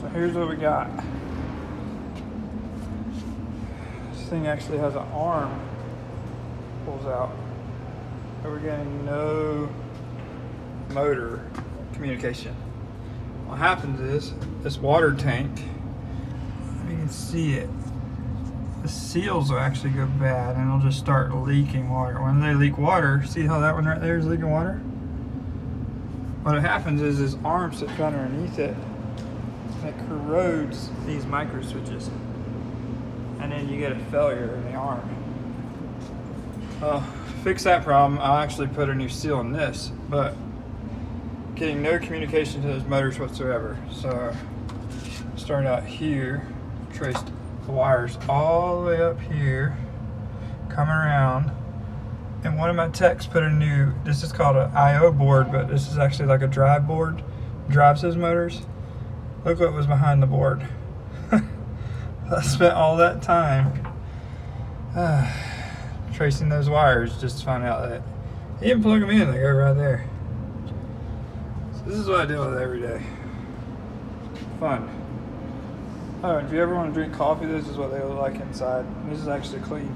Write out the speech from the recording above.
So here's what we got. This thing actually has an arm, pulls out. But we're getting no motor communication. What happens is this water tank, you can see it, the seals will actually go bad and it'll just start leaking water. When they leak water, see how that one right there is leaking water? What happens is this arm sits right underneath it and it corrodes these micro switches, and then you get a failure in the arm. Well, fix that problem, I'll actually put a new seal in this, but getting no communication to those motors whatsoever. So started out here, traced the wires all the way up here, coming around, and one of my techs put a new, this is called an I/O board, but this is actually like a drive board, drives those motors. Look what was behind the board. I spent all that time tracing those wires just to find out that you can plug them in, they go right there. So this is what I deal with every day. Fun. Oh, if you ever want to drink coffee, this is what they look like inside. This is actually clean.